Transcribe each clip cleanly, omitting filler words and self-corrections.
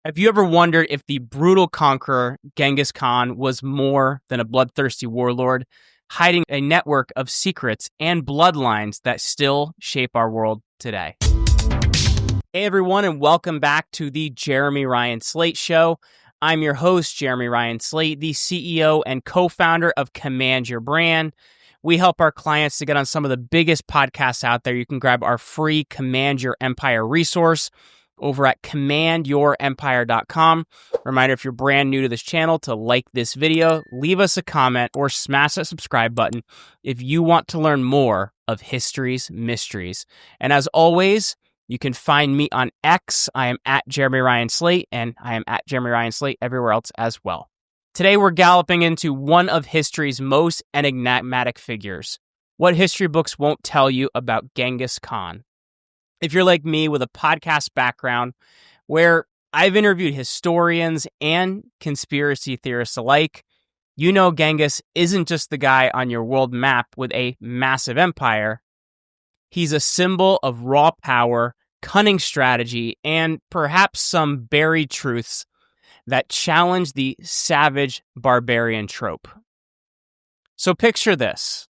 Have you ever wondered if the brutal conqueror Genghis Khan was more than a bloodthirsty warlord, hiding a network of secrets and bloodlines that still shape our world today? Hey everyone, and welcome back to the Jeremy Ryan Slate Show. I'm your host, Jeremy Ryan Slate, the CEO and co-founder of Command Your Brand. We help our clients to get on some of the biggest podcasts out there. You can grab our free Command Your Empire resource over at commandyourempire.com. Reminder, if you're brand new to this channel, to like this video, leave us a comment, or smash that subscribe button if you want to learn more of history's mysteries. And as always, you can find me on X. I am at Jeremy Ryan Slate, and I am at Jeremy Ryan Slate everywhere else as well. Today, we're galloping into one of history's most enigmatic figures. What history books won't tell you about Genghis Khan. If you're like me with a podcast background where I've interviewed historians and conspiracy theorists alike, you know Genghis isn't just the guy on your world map with a massive empire. He's a symbol of raw power, cunning strategy, and perhaps some buried truths that challenge the savage barbarian trope. So picture this.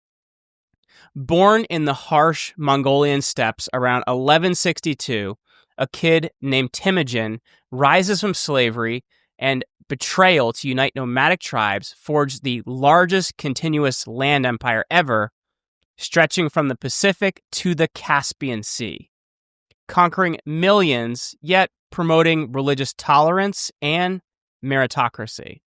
Born in the harsh Mongolian steppes around 1162, a kid named Temujin rises from slavery and betrayal to unite nomadic tribes, forged the largest continuous land empire ever, stretching from the Pacific to the Caspian Sea, conquering millions, yet promoting religious tolerance and meritocracy.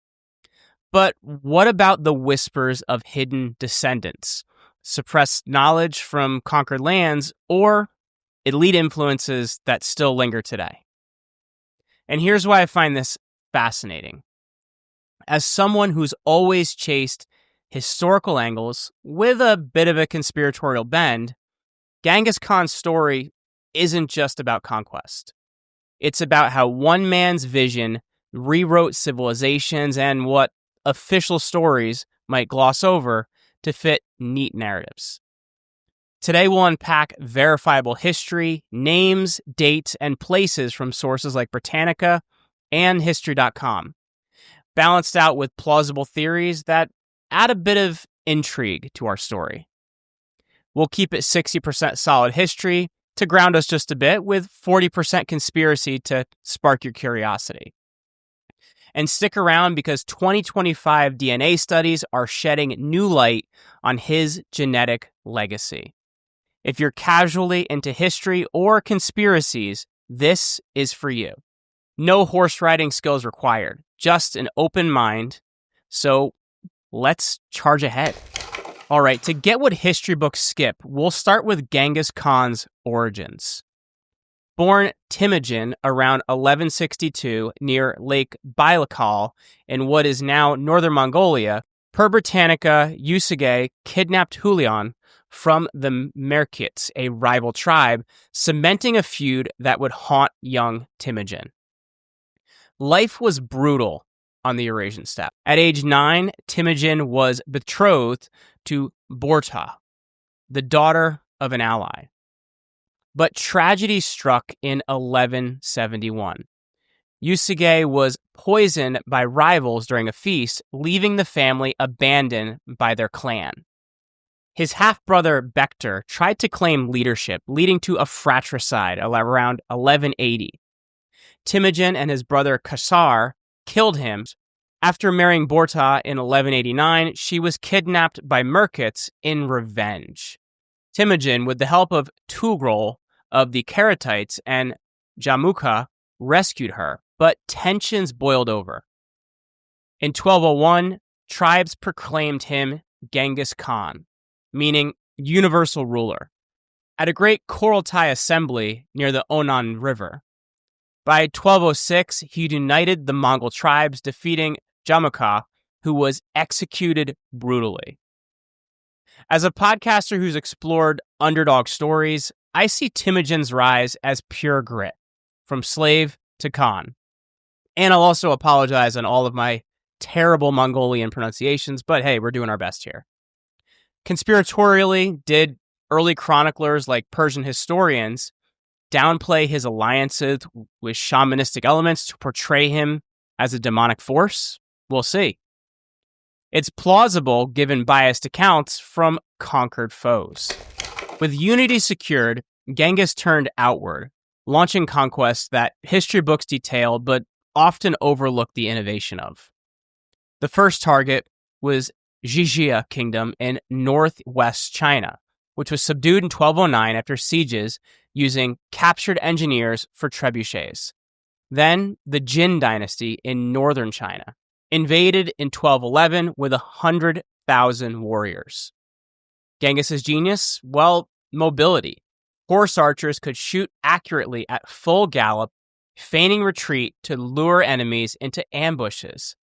But what about the whispers of hidden descendants? Suppressed knowledge from conquered lands, or elite influences that still linger today? And here's why I find this fascinating. As someone who's always chased historical angles with a bit of a conspiratorial bend, Genghis Khan's story isn't just about conquest. It's about how one man's vision rewrote civilizations and what official stories might gloss over to fit neat narratives. Today, we'll unpack verifiable history, names, dates, and places from sources like Britannica and History.com, balanced out with plausible theories that add a bit of intrigue to our story. We'll keep it 60% solid history to ground us just a bit, with 40% conspiracy to spark your curiosity. And stick around, because 2025 DNA studies are shedding new light on his genetic legacy. If you're casually into history or conspiracies, this is for you. No horse riding skills required, just an open mind. So let's charge ahead. All right, to get what history books skip, we'll start with Genghis Khan's origins. Born Temujin around 1162 near Lake Baikal in what is now northern Mongolia, per Britannica, Unsee kidnapped Hulian from the Merkits, a rival tribe, cementing a feud that would haunt young Temujin. Life was brutal on the Eurasian steppe. At age 9, Temujin was betrothed to Borta, the daughter of an ally. But tragedy struck in 1171. Unsee was poisoned by rivals during a feast, leaving the family abandoned by their clan. His half-brother Bektor tried to claim leadership, leading to a fratricide around 1180. Temujin and his brother Kasar killed him. After marrying Borta in 1189, she was kidnapped by Merkits in revenge. Temujin, with the help of Tugrul of the Karatites and Jamukha, rescued her, but tensions boiled over. In 1201, tribes proclaimed him Genghis Khan, meaning universal ruler, at a great Kurultai assembly near the Onan River. By 1206, he united the Mongol tribes, defeating Jamukha, who was executed brutally. As a podcaster who's explored underdog stories, I see Temujin's rise as pure grit, from slave to Khan. And I'll also apologize on all of my terrible Mongolian pronunciations, but hey, we're doing our best here. Conspiratorially, did early chroniclers like Persian historians downplay his alliances with shamanistic elements to portray him as a demonic force? We'll see. It's plausible given biased accounts from conquered foes. With unity secured, Genghis turned outward, launching conquests that history books detail but often overlook the innovation of. The first target was Jijia Kingdom in northwest China, which was subdued in 1209 after sieges using captured engineers for trebuchets. Then the Jin dynasty in northern China, invaded in 1211 with 100,000 warriors. Genghis's genius? Well, mobility. Horse archers could shoot accurately at full gallop, feigning retreat to lure enemies into ambushes,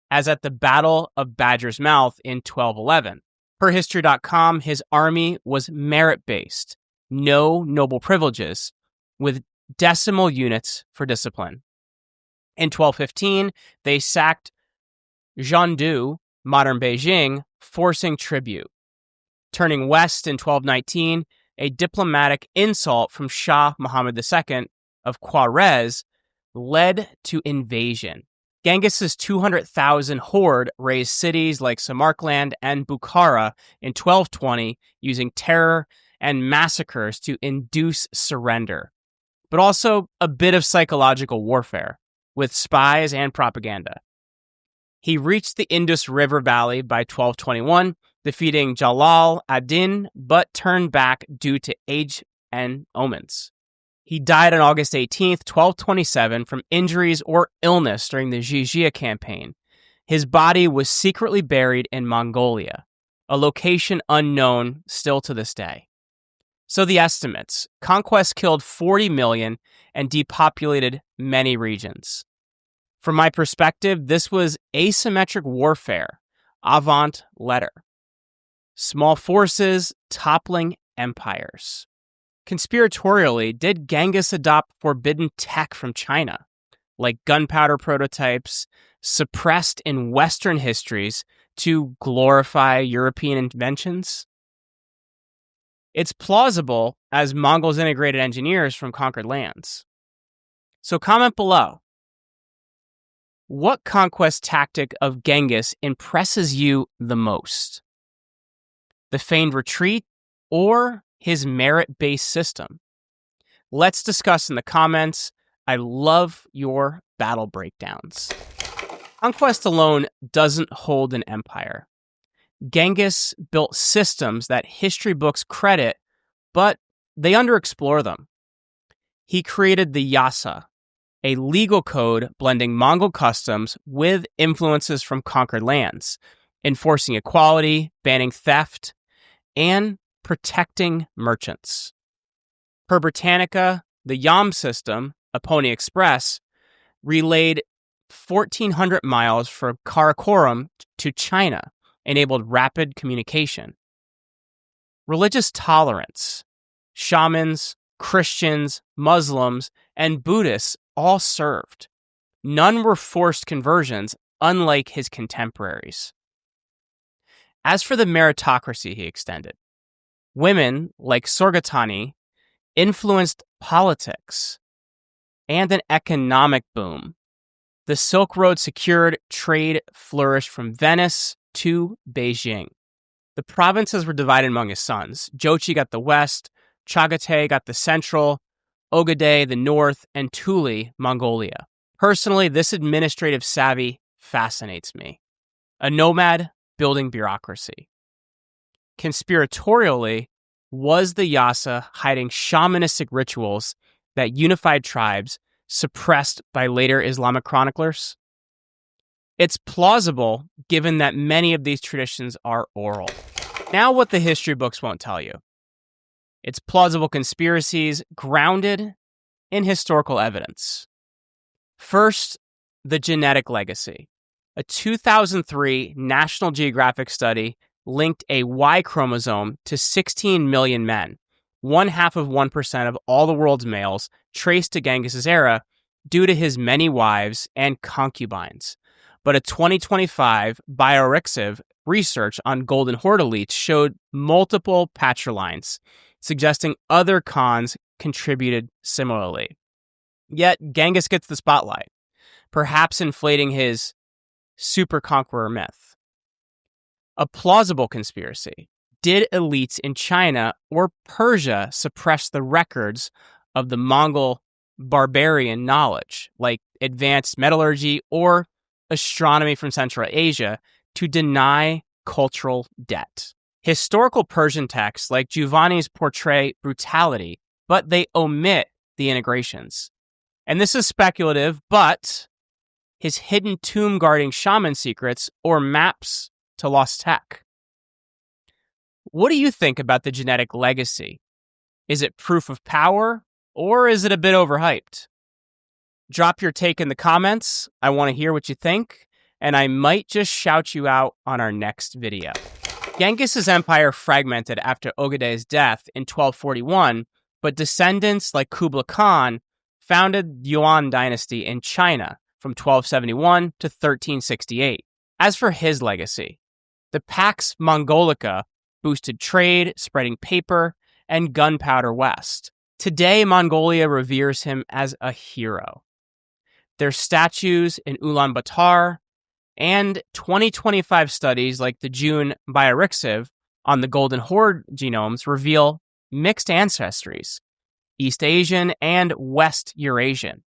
as at the Battle of Badger's Mouth in 1211. Per History.com, his army was merit-based, no noble privileges, with decimal units for discipline. In 1215, they sacked Zhengdu, modern Beijing, forcing tribute. Turning west in 1219, a diplomatic insult from Shah Muhammad II of Khwarez led to invasion. Genghis's 200,000 horde razed cities like Samarkand and Bukhara in 1220 using terror and massacres to induce surrender, but also a bit of psychological warfare with spies and propaganda. He reached the Indus River Valley by 1221, defeating Jalal ad-Din, but turned back due to age and omens. He died on August 18th, 1227, from injuries or illness during the Jijia campaign. His body was secretly buried in Mongolia, a location unknown still to this day. So the estimates: conquest killed 40 million and depopulated many regions. From my perspective, this was asymmetric warfare, avant letter. Small forces toppling empires. Conspiratorially, did Genghis adopt forbidden tech from China, like gunpowder prototypes, suppressed in Western histories to glorify European inventions? It's plausible, as Mongols integrated engineers from conquered lands. So comment below. What conquest tactic of Genghis impresses you the most? The feigned retreat or his merit-based system? Let's discuss in the comments. I love your battle breakdowns. Conquest alone doesn't hold an empire. Genghis built systems that history books credit, but they underexplore them. He created the Yasa, a legal code blending Mongol customs with influences from conquered lands, enforcing equality, banning theft, and protecting merchants. Per Britannica, the Yam system, a Pony Express, relayed 1,400 miles from Karakoram to China, enabled rapid communication. Religious tolerance. Shamans, Christians, Muslims, and Buddhists all served. None were forced conversions, unlike his contemporaries. As for the meritocracy he extended, women like Sorgatani influenced politics and an economic boom. The Silk Road secured trade flourished from Venice to Beijing. The provinces were divided among his sons. Jochi got the west, Chagatai got the central, Ogaday the north, and Tuli, Mongolia. Personally, this administrative savvy fascinates me. A nomad building bureaucracy. Conspiratorially, was the Yasa hiding shamanistic rituals that unified tribes suppressed by later Islamic chroniclers? It's plausible given that many of these traditions are oral. Now what the history books won't tell you. It's plausible conspiracies grounded in historical evidence. First, the genetic legacy. A 2003 National Geographic study linked a Y chromosome to 16 million men, 0.5% of all the world's males, traced to Genghis's era due to his many wives and concubines. But a 2025 Biorexiv research on golden horde elites showed multiple patriline's, suggesting other Khans contributed similarly. Yet Genghis gets the spotlight, perhaps inflating his super conqueror myth. A plausible conspiracy. Did elites in China or Persia suppress the records of the Mongol barbarian knowledge, like advanced metallurgy or astronomy from Central Asia, to deny cultural debt? Historical Persian texts like Giovanni's portray brutality, but they omit the integrations. And this is speculative, but his hidden tomb guarding shaman secrets or maps to lost tech. What do you think about the genetic legacy? Is it proof of power, or is it a bit overhyped? Drop your take in the comments. I want to hear what you think, and I might just shout you out on our next video. Genghis's empire fragmented after Ogedei's death in 1241, but descendants like Kublai Khan founded the Yuan dynasty in China from 1271 to 1368. As for his legacy, the Pax Mongolica boosted trade, spreading paper and gunpowder west. Today, Mongolia reveres him as a hero. There's statues in Ulaanbaatar, and 2025 studies like the June Biorexiv on the Golden Horde genomes reveal mixed ancestries, East Asian and West Eurasian,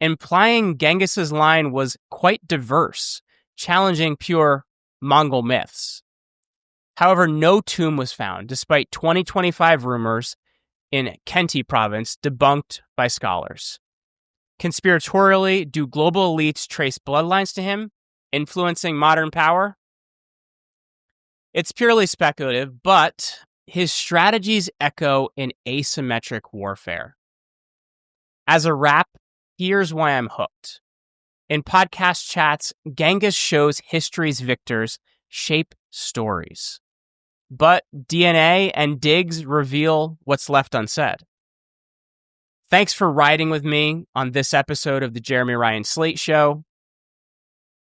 implying Genghis's line was quite diverse, challenging pure Mongol myths. However, no tomb was found, despite 2025 rumors in Khenti province debunked by scholars. Conspiratorially, do global elites trace bloodlines to him, influencing modern power? It's purely speculative, but his strategies echo in asymmetric warfare. As a wrap, here's why I'm hooked. In podcast chats, Genghis shows history's victors shape stories. But DNA and digs reveal what's left unsaid. Thanks for riding with me on this episode of the Jeremy Ryan Slate Show.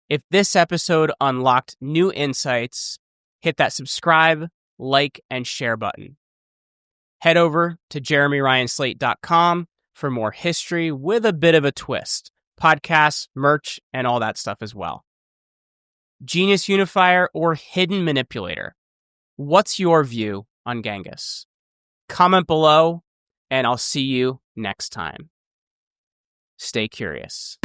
If this episode unlocked new insights, hit that subscribe, like, and share button. Head over to jeremyryanslate.com for more history with a bit of a twist, podcasts, merch, and all that stuff as well. Genius unifier or hidden manipulator? What's your view on Genghis? Comment below, and I'll see you next time. Stay curious.